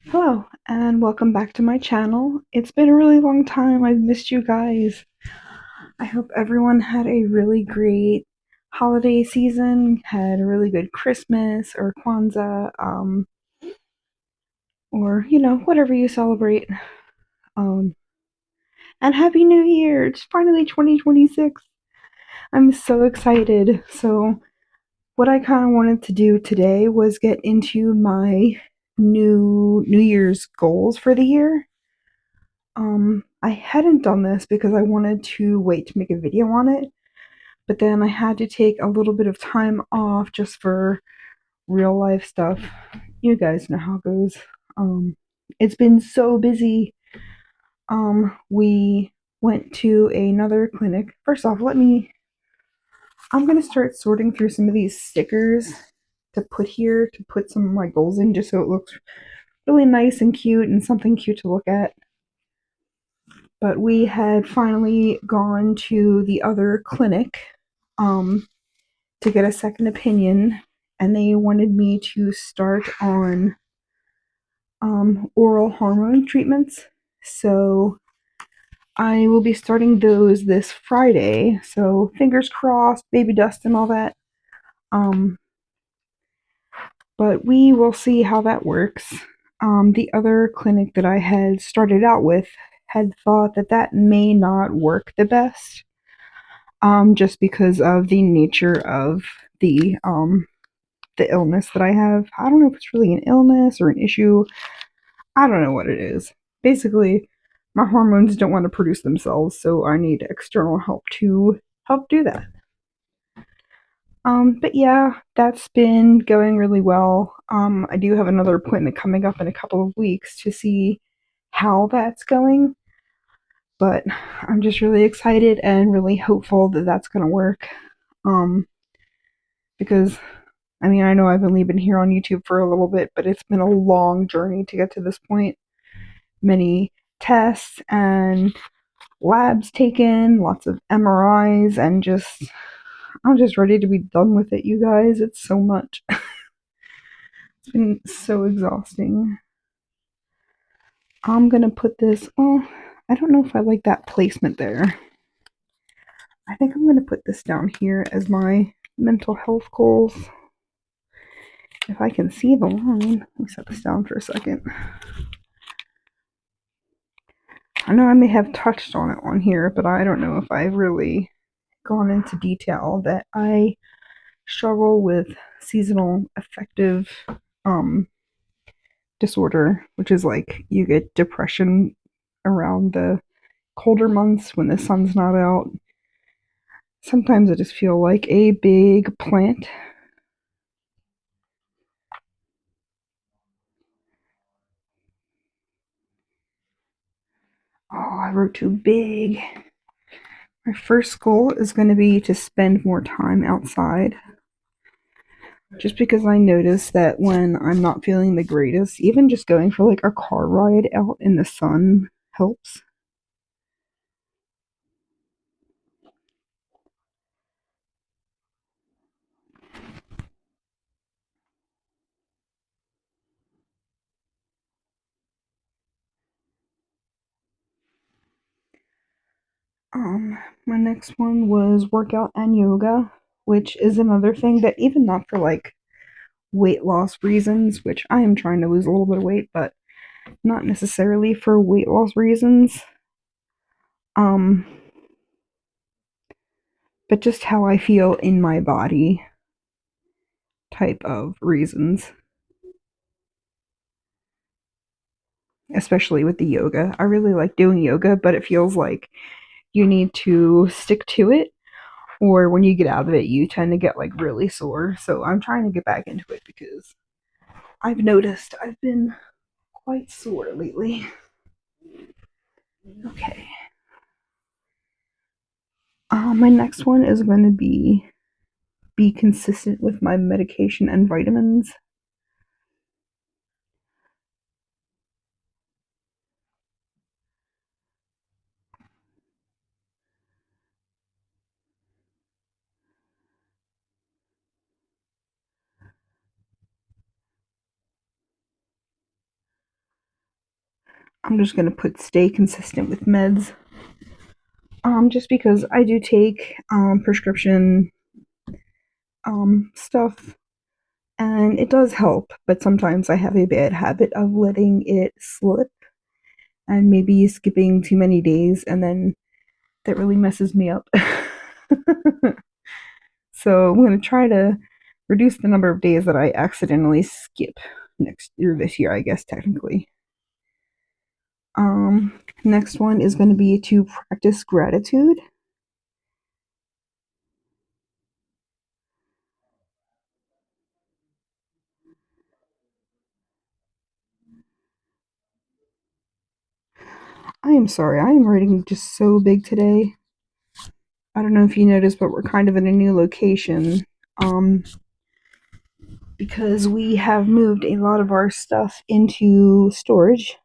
Hello, and welcome back to my channel. It's been a really long time. I've missed you guys. I hope everyone had a really great holiday season, had a really good Christmas or Kwanzaa, or whatever you celebrate. Um, and Happy New Year! It's finally 2026. I'm so excited. So, what I kind of wanted to do today was get into my New Year's goals for the year. I hadn't done this because I wanted to wait to make a video on it, but then I had to take a little bit of time off just for real life stuff. You guys know how it goes. It's been so busy. We went to another clinic. First off, I'm gonna start sorting through some of these stickers to put here to put some of my goals in just so it looks really nice and cute and something cute to look at. But we had finally gone to the other clinic um, to get a second opinion, and they wanted me to start on oral hormone treatments. So I will be starting those this Friday. So fingers crossed, baby dust and all that. Um, but we will see how that works. The other clinic that I had started out with had thought that that may not work the best, just because of the nature of the illness that I have. I don't know if it's really an illness or an issue. I don't know what it is. Basically, my hormones don't want to produce themselves, so I need external help to help do that. But yeah, that's been going really well. I do have another appointment coming up in a couple of weeks to see how that's going, but I'm just really excited and really hopeful that that's going to work. Um, because I mean, I know I've only been here on YouTube for a little bit, but it's been a long journey to get to this point. Many tests and labs taken, lots of MRIs, and I'm just ready to be done with it, you guys. It's so much. It's been so exhausting. I'm gonna put this, well, I don't know if I like that placement there. I think I'm gonna put this down here as my mental health goals. If I can see the line, let me set this down for a second. I know I may have touched on it on here, but I don't know if I've really gone into detail that I struggle with seasonal affective um, disorder, which is like you get depression around the colder months when the sun's not out. Sometimes I just feel like a big plant. Oh, I wrote too big. My first goal is going to be to spend more time outside. Just because I notice that when I'm not feeling the greatest, even just going for like a car ride out in the sun helps. My next one was workout and yoga, which is another thing that even not for like weight loss reasons, which I am trying to lose a little bit of weight, but not necessarily for weight loss reasons. Um, but just how I feel in my body type of reasons, especially with the yoga. I really like doing yoga, but it feels like you need to stick to it, or when you get out of it, you tend to get like really sore. So I'm trying to get back into it because I've noticed I've been quite sore lately. Okay. My next one is going to be consistent with my medication and vitamins. I'm just going to put stay consistent with meds. Just because I do take prescription stuff and it does help, but sometimes I have a bad habit of letting it slip and maybe skipping too many days, and then that really messes me up. So I'm going to try to reduce the number of days that I accidentally skip next year, this year, I guess, technically. Next one is going to be to practice gratitude. I am sorry, I am writing just so big today. I don't know if you noticed, but we're kind of in a new location. Um, because we have moved a lot of our stuff into storage.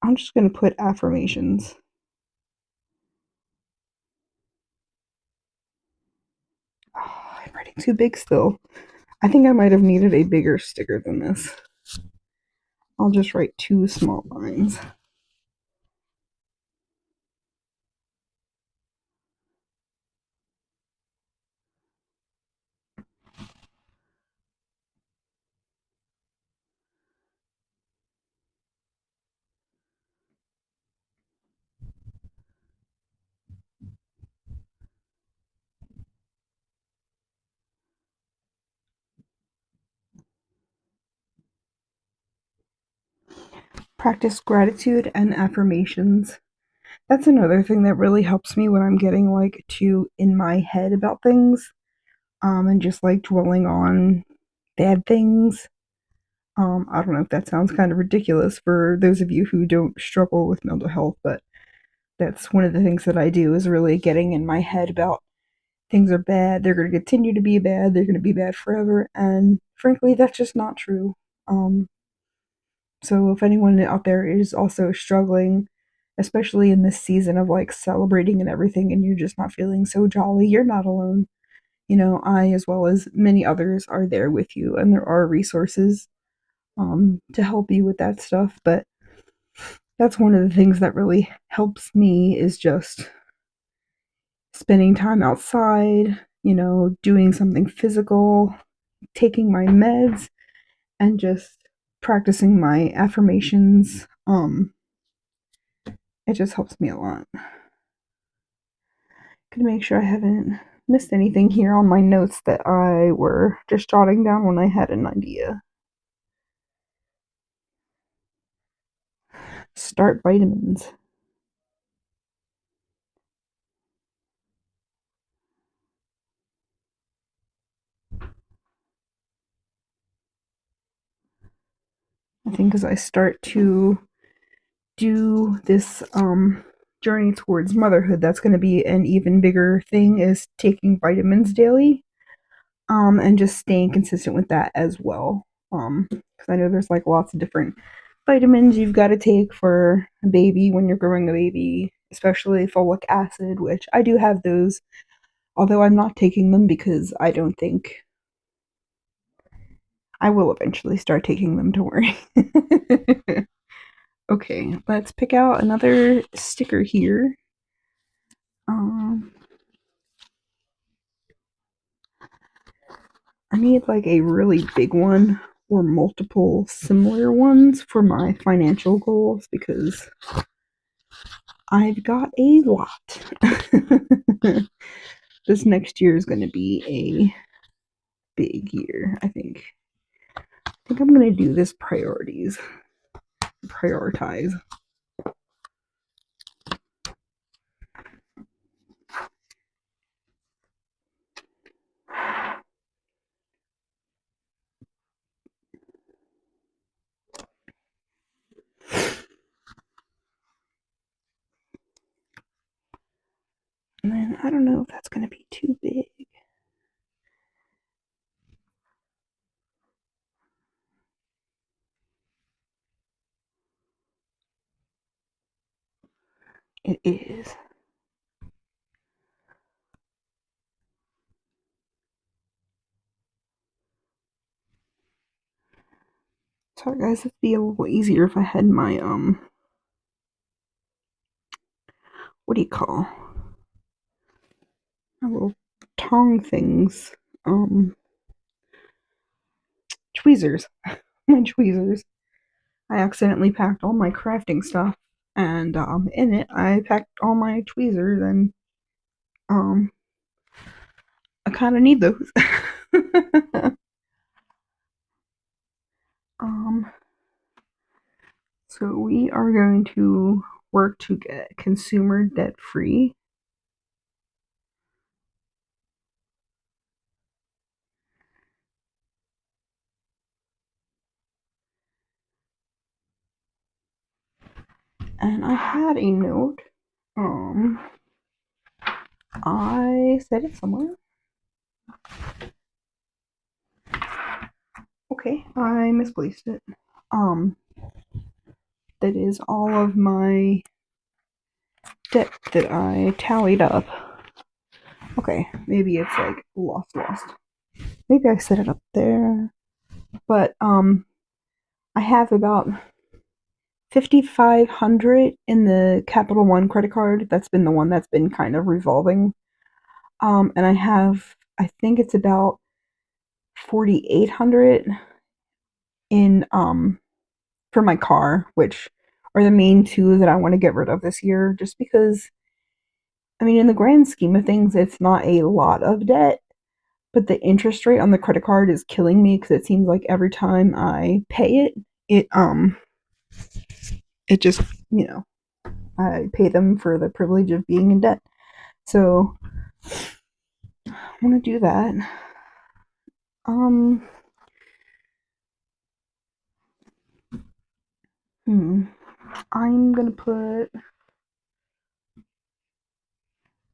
I'm just going to put affirmations. Oh, I'm writing too big still. I think I might have needed a bigger sticker than this. I'll just write two small lines. Practice gratitude and affirmations. That's another thing that really helps me when I'm getting like too in my head about things, and just like dwelling on bad things. I don't know if that sounds kind of ridiculous for those of you who don't struggle with mental health, but that's one of the things that I do is really getting in my head about things are bad, they're going to continue to be bad, they're going to be bad forever, and frankly, that's just not true. Um, so if anyone out there is also struggling, especially in this season of like celebrating and everything, and you're just not feeling so jolly, you're not alone. You know, I, as well as many others, are there with you, and there are resources to help you with that stuff. But that's one of the things that really helps me is just spending time outside, you know, doing something physical, taking my meds, and just practicing my affirmations. It just helps me a lot. Gonna make sure I haven't missed anything here on my notes that I were just jotting down when I had an idea. Start vitamins. I think as I start to do this journey towards motherhood, that's going to be an even bigger thing is taking vitamins daily, and just staying consistent with that as well. Because I know there's like lots of different vitamins you've got to take for a baby when you're growing a baby, especially folic acid, which I do have those, although I'm not taking them because I don't think I will eventually start taking them. Don't worry. Okay, let's pick out another sticker here. Um, I need like a really big one or multiple similar ones for my financial goals because I've got a lot. This next year is going to be a big year, I think. I think I'm going to do this priorities. Prioritize. And then I don't know if that's going to be too big. It is. Sorry guys, it'd be a little easier if I had my what do you call my little tong things, um tweezers. My tweezers. I accidentally packed all my crafting stuff, and in it I packed all my tweezers, and um I kind of need those. um so we are going to work to get consumer debt free. And I had a note. Um, I said it somewhere. Okay, I misplaced it. Um, that is all of my debt that I tallied up. Okay, maybe it's like lost. Maybe I set it up there. But I have about 5,500 in the Capital One credit card. That's been the one that's been kind of revolving. And I have, I think it's about 4,800 in for my car, which are the main two that I want to get rid of this year, just because, I mean, in the grand scheme of things, it's not a lot of debt, but the interest rate on the credit card is killing me because it seems like every time I pay it, it, it just, you know, I pay them for the privilege of being in debt. So I want to do that. Um, hmm. I'm gonna put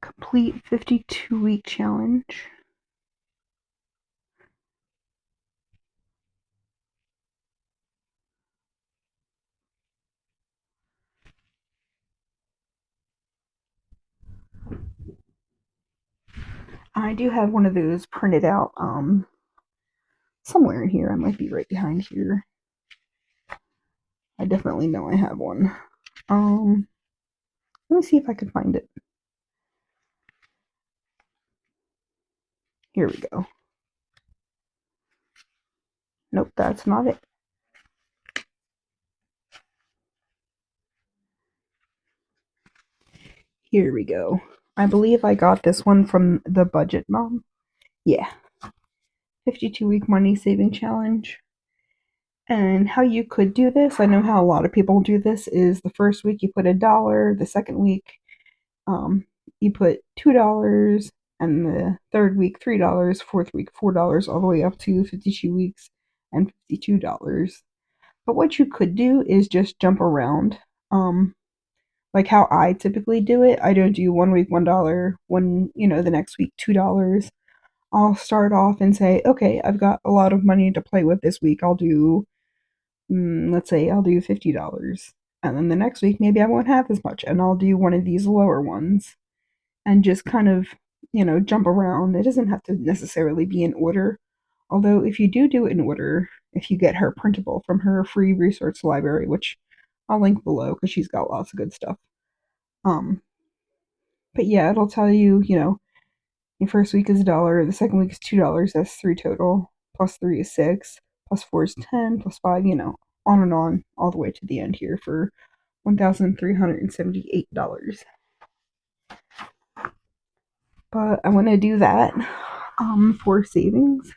complete 52-week challenge. I do have one of those printed out somewhere in here. I might be right behind here. I definitely know I have one. Um Let me see if I can find it. Here we go. Nope, that's not it. Here we go. I believe I got this one from the Budget Mom. Yeah. 52-week money saving challenge. And how you could do this, I know how a lot of people do this, is the first week you put $1, the second week you put $2, and the third week $3, fourth week $4, all the way up to 52 weeks and $52. But what you could do is just jump around. Like how I typically do it. I don't do 1 week $1, the next week $2. I'll start off and say, okay, I've got a lot of money to play with this week. I'll do, let's say I'll do $50. And then the next week, maybe I won't have as much, and I'll do one of these lower ones and just kind of, jump around. It doesn't have to necessarily be in order. Although, if you do it in order, if you get her printable from her free resource library, which I'll link below because she's got lots of good stuff. Um, but yeah, it'll tell you, your first week is $1, the second week is $2, that's three total, plus three is six, plus four is 10, plus five, on and on, all the way to the end here for $1,378. But I want to do that for savings.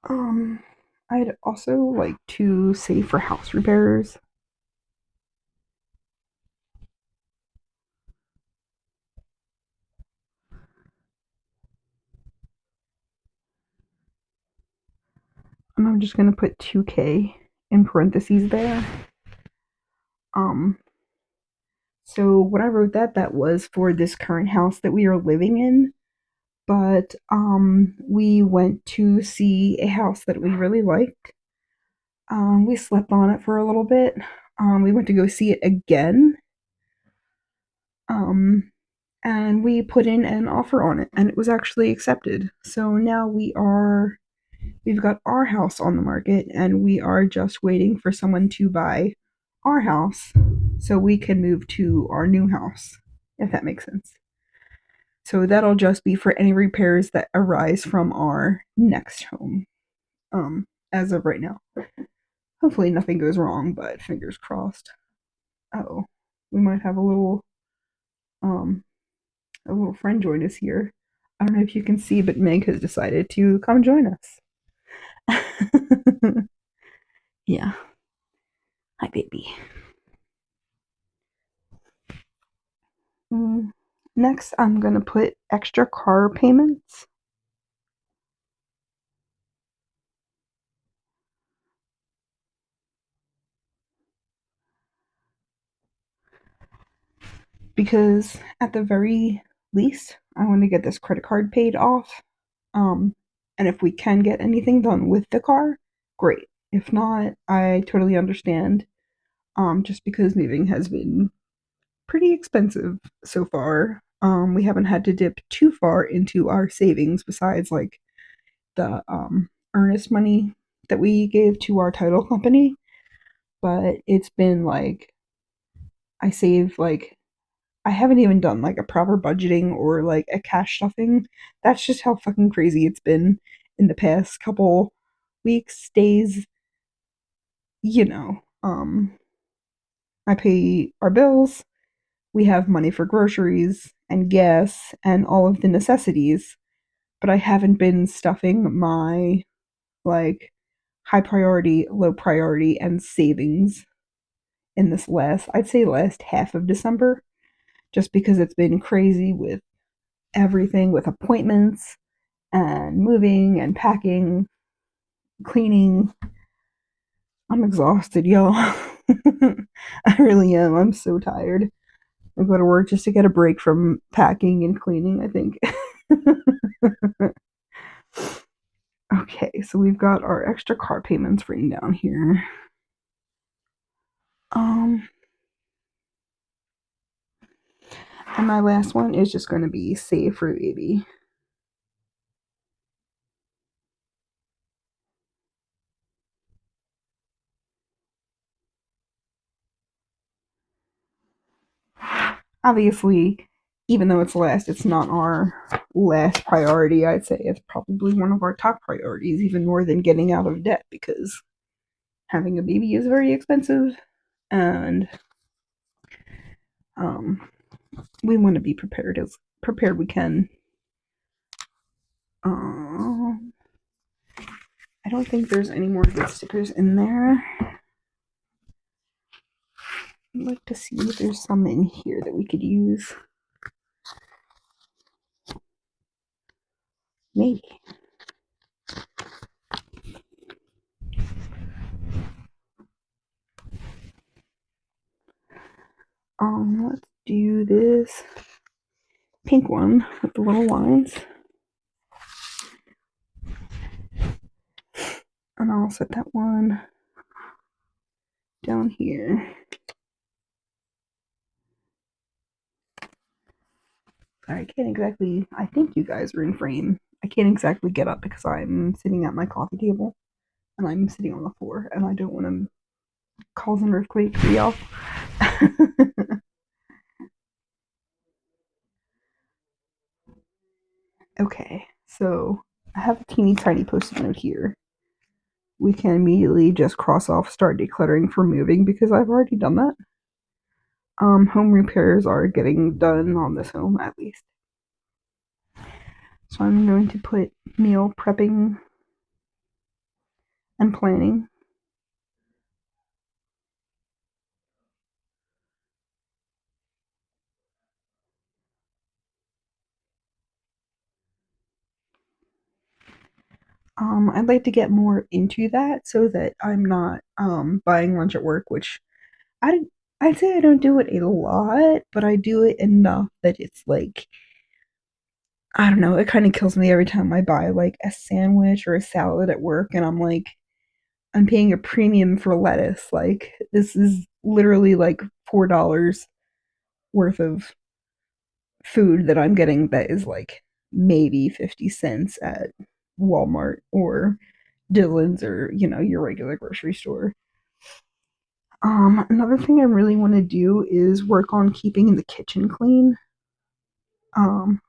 Um, I'd also like to save for house repairs. And I'm just going to put 2K in parentheses there. Um, so when I wrote that, that was for this current house that we are living in. But we went to see a house that we really liked. We slept on it for a little bit. We went to go see it again. Um, and we put in an offer on it, and it was actually accepted. So now we've got our house on the market, and we are just waiting for someone to buy our house so we can move to our new house, if that makes sense. So that'll just be for any repairs that arise from our next home. As of right now. Hopefully nothing goes wrong, but fingers crossed. Oh, we might have um a little friend join us here. I don't know if you can see, but Meg has decided to come join us. Yeah. Hi, baby. Mm. Next, I'm gonna put extra car payments because at the very least, I want to get this credit card paid off. Um, and if we can get anything done with the car, great. If not, I totally understand. Just because moving has been pretty expensive so far. We haven't had to dip too far into our savings besides like the earnest money that we gave to our title company. But it's been like I save like I haven't even done like a proper budgeting or like a cash stuffing. That's just how fucking crazy it's been in the past couple weeks, days, you know. I pay our bills, we have money for groceries and gas and all of the necessities, but I haven't been stuffing my like high priority, low priority, and savings in this I'd say last half of December, just because it's been crazy with everything with appointments and moving and packing, cleaning. I'm exhausted, y'all. I really am. I'm so tired. I go to work just to get a break from packing and cleaning, I think. Okay, so we've got our extra car payments written down here. Um, and my last one is just going to be save for baby. Obviously, even though it's last, it's not our last priority. I'd say it's probably one of our top priorities, even more than getting out of debt, because having a baby is very expensive, and um, we want to be prepared we can. Um, I don't think there's any more good stickers in there. I'd like to see if there's some in here that we could use. Maybe. Let's do this pink one with the little lines. And I'll set that one down here. I can't exactly, I think you guys are in frame. I can't exactly get up because I'm sitting at my coffee table and I'm sitting on the floor and I don't want to cause an earthquake for y'all. Okay, so I have a teeny tiny post-it note here. We can immediately just cross off start decluttering for moving because I've already done that. Home repairs are getting done on this home at least. So I'm going to put meal prepping and planning. I'd like to get more into that so that I'm not buying lunch at work, which I I'd say I don't do it a lot, but I do it enough that it's like I don't know, it kind of kills me every time I buy like a sandwich or a salad at work and I'm like I'm paying a premium for lettuce. Like this is literally like $4 worth of food that I'm getting that is like maybe 50 cents at Walmart or Dillon's or, your regular grocery store. Another thing I really want to do is work on keeping the kitchen clean. Um,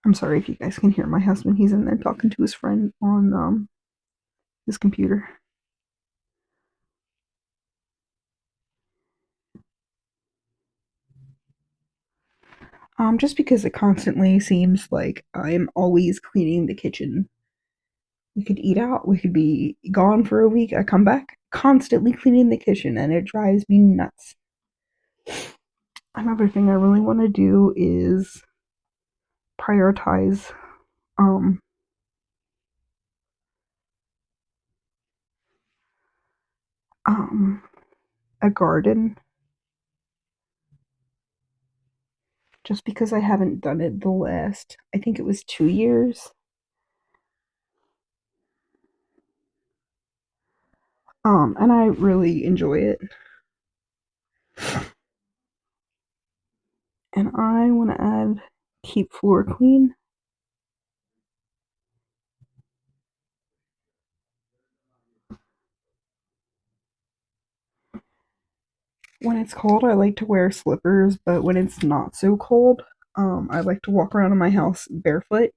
I'm sorry if you guys can hear my husband. He's in there talking to his friend on his computer. Just because it constantly seems like I'm always cleaning the kitchen. We could eat out, we could be gone for a week. I come back constantly cleaning the kitchen, and it drives me nuts. Another thing I really want to do is prioritize um um a garden, just because I haven't done it the last, I think it was 2 years. And I really enjoy it. And I want to add keep floor clean. When it's cold, I like to wear slippers, but when it's not so cold, I like to walk around in my house barefoot,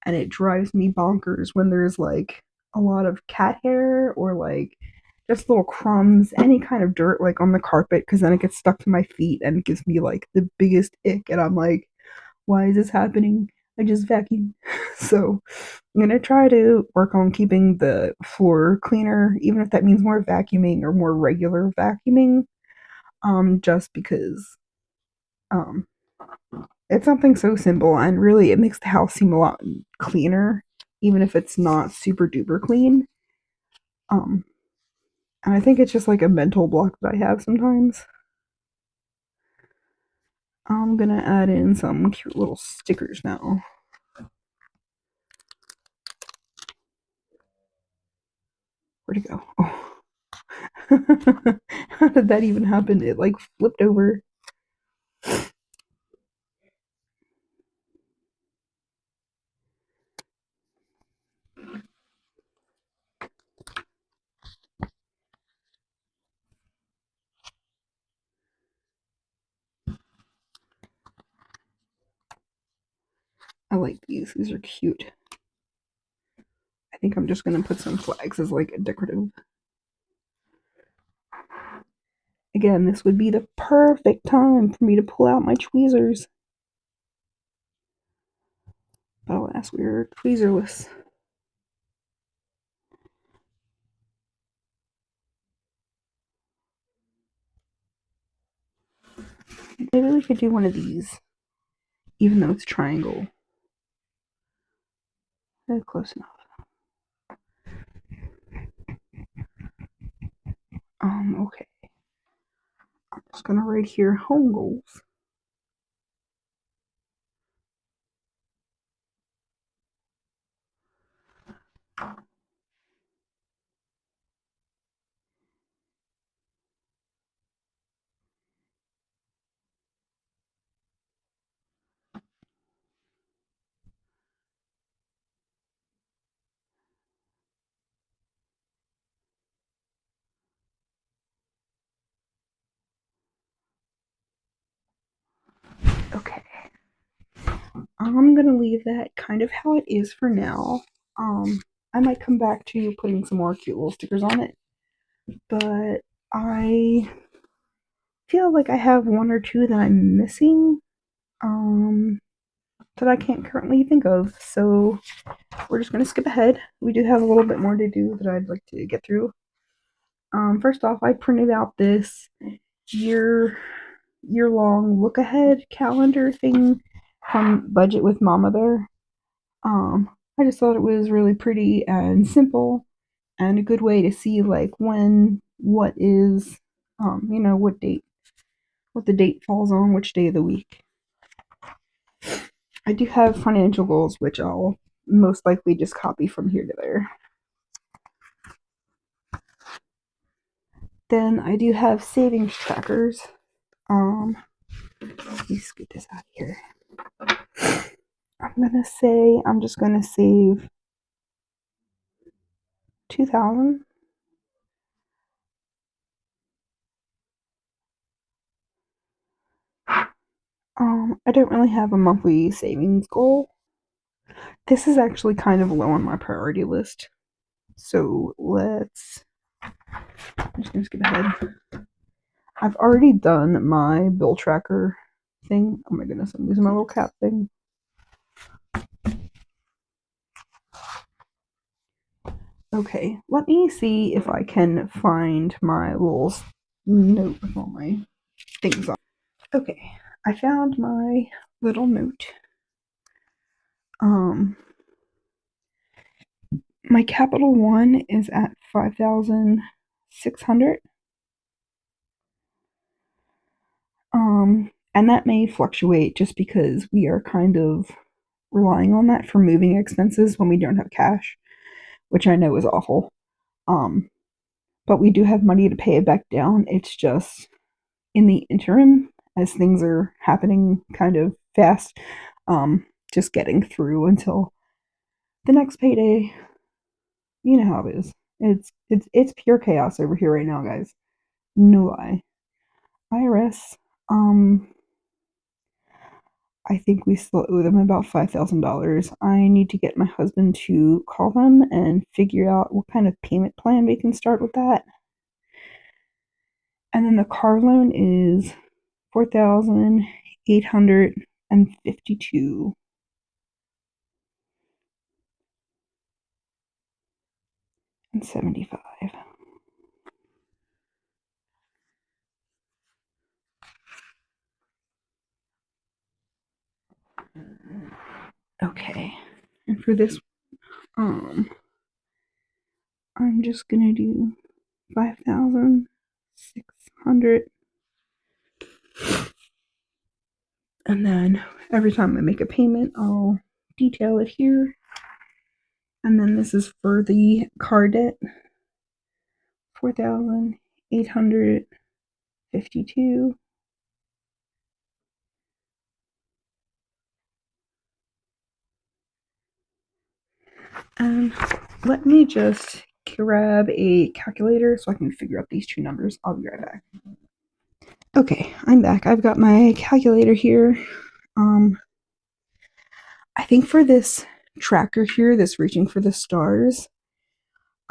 and it drives me bonkers when there's like a lot of cat hair or like just little crumbs, any kind of dirt like on the carpet, because then it gets stuck to my feet and it gives me like the biggest ick, and I'm like, why is this happening? I just vacuum. So I'm gonna try to work on keeping the floor cleaner, even if that means more vacuuming or more regular vacuuming. Just because um it's something so simple, and really it makes the house seem a lot cleaner, even if it's not super duper clean. Um, and I think it's just like a mental block that I have sometimes. I'm gonna add in some cute little stickers now. Where'd it go? Oh. How did that even happen? It like flipped over. I like these. These are cute. I think I'm just gonna put some flags as like a decorative. Again, this would be the perfect time for me to pull out my tweezers. But alas, we're tweezerless. Maybe we could do one of these, even though it's triangle. Close enough. Okay. I'm just gonna write here home goals. Okay. I'm gonna leave that kind of how it is for now. I might come back to putting some more cute little stickers on it, but I feel like I have one or two that I'm missing, um, that I can't currently think of. So we're just gonna skip ahead. We do have a little bit more to do that I'd like to get through. First off, I printed out this year year long look ahead calendar thing from Budget with Mama Bear. I just thought it was really pretty and simple, and a good way to see like when what is, what the date falls on, which day of the week. I do have financial goals, which I'll most likely just copy from here to there. Then I do have savings trackers. Let me scoot this out of here. I'm just gonna save 2,000. I don't really have a monthly savings goal. This is actually kind of low on my priority list. So I'm just gonna skip ahead. I've already done my bill tracker thing. Oh my goodness, I'm losing my little cap thing. Okay, let me see if I can find my little note with all my things on. Okay, I found my little note. My Capital One is at 5,600. And that may fluctuate just because we are kind of relying on that for moving expenses when we don't have cash, which I know is awful. Um, but we do have money to pay it back down. It's just in the interim, as things are happening kind of fast, just getting through until the next payday. You know how it is. It's pure chaos over here right now, guys. No lie. IRS. I think we still owe them about $5,000. I need to get my husband to call them and figure out what kind of payment plan we can start with that. And then the car loan is 4,852 and 75. Okay. And for this, I'm just gonna do 5,600, and then every time I make a payment, I'll detail it here. And then this is for the car debt, 4,852. And let me just grab a calculator so I can figure out these two numbers. I'll be right back. Okay, I'm back. I've got my calculator here. I think for this tracker here, this reaching for the stars,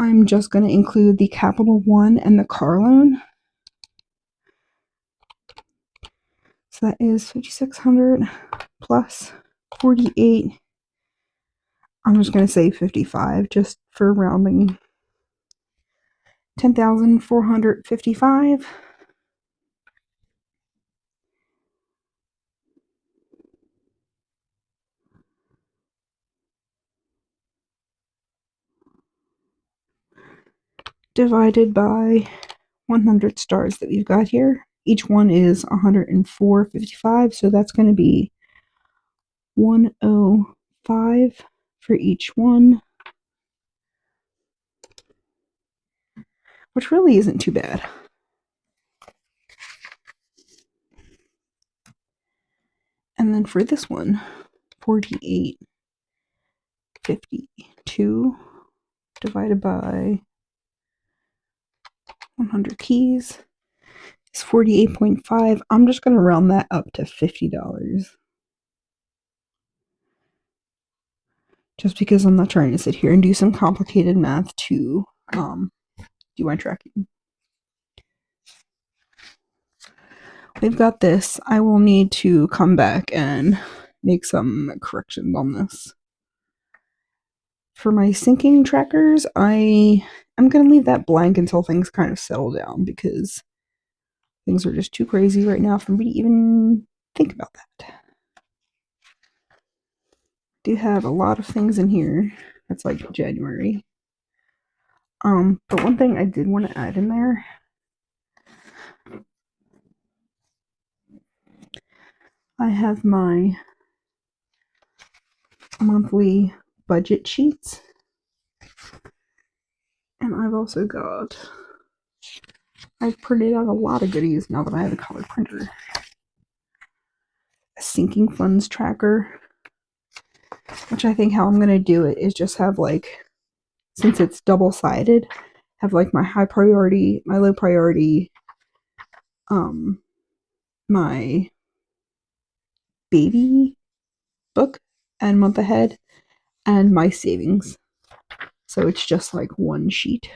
I'm just going to include the Capital One and the car loan. So that is 5,600 plus 48. I'm just going to say 55 just for rounding. 10,455. Divided by 100 stars that we've got here. Each one is 104.55, so that's going to be 105 for each one, which really isn't too bad. And then for this one, 48.52 divided by 100 keys is 48.5. I'm just going to round that up to $50. Just because I'm not trying to sit here and do some complicated math to do my tracking. We've got this. I will need to come back and make some corrections on this. For my syncing trackers, I'm going to leave that blank until things kind of settle down because things are just too crazy right now for me to even think about that. Do have a lot of things in here. That's like January. But one thing I did want to add in there, I have my monthly budget sheets, and I've also got I've printed out a lot of goodies now that I have a color printer. A sinking funds tracker, which I think how I'm going to do it is just have like, since it's double-sided, have like my high priority, my low priority, my baby book and month ahead, and my savings. So it's just like one sheet.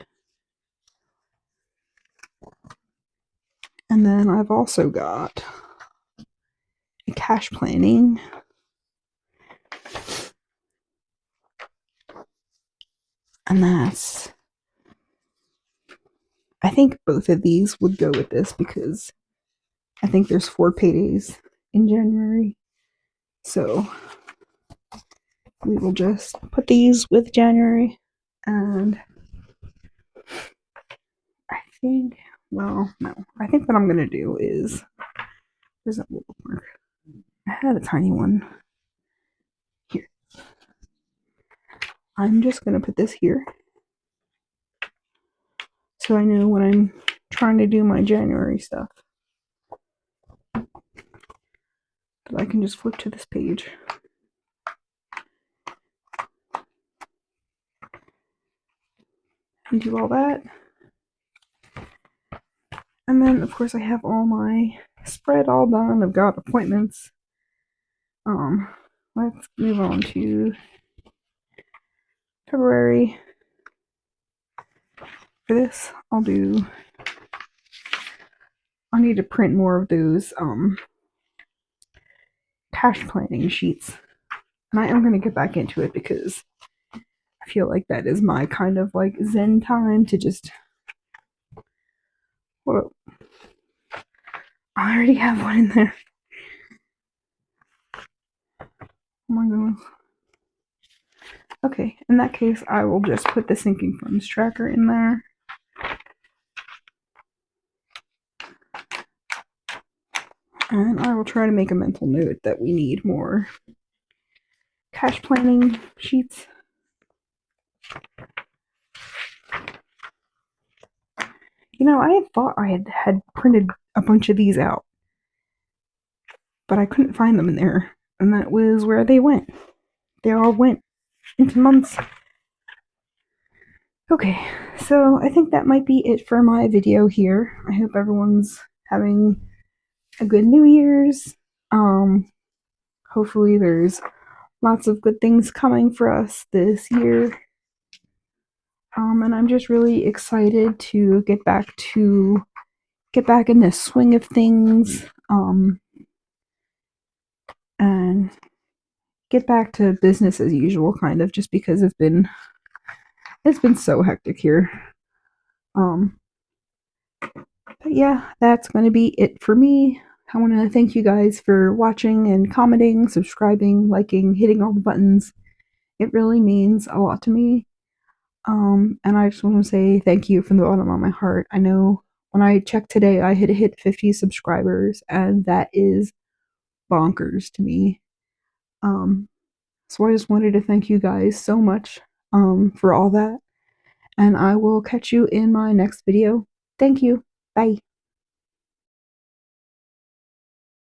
And then I've also got a cash planning. And that's, I think both of these would go with this because I think there's 4 paydays in January. So we will just put these with January. And I think, well, no. I think what I'm going to do is, where's that little bookmark? I had a tiny one. Here. I'm just going to put this here. So I know when I'm trying to do my January stuff, that I can just flip to this page. And do all that. And then, of course, I have all my spread all done. I've got appointments. Let's move on to February. For this, I need to print more of those cash planning sheets. And I am going to get back into it because I feel like that is my kind of like zen time to just, whoa, I already have one in there. Oh my goodness. Okay, in that case, I will just put the sinking funds tracker in there. And I will try to make a mental note that we need more cash planning sheets. You know, I had thought I had printed a bunch of these out, but I couldn't find them in there. And that was where they went. They all went into months. Okay, so I think that might be it for my video here. I hope everyone's having a good New Year's. Hopefully there's lots of good things coming for us this year. And I'm just really excited to get back in the swing of things. And get back to business as usual, kind of, just because it's been so hectic here. But yeah, that's going to be it for me. I want to thank you guys for watching and commenting, subscribing, liking, hitting all the buttons. It really means a lot to me. And I just want to say thank you from the bottom of my heart. I know when I checked today, I had hit 50 subscribers, and that is bonkers to me. So I just wanted to thank you guys so much for all that. And I will catch you in my next video. Thank you. Bye.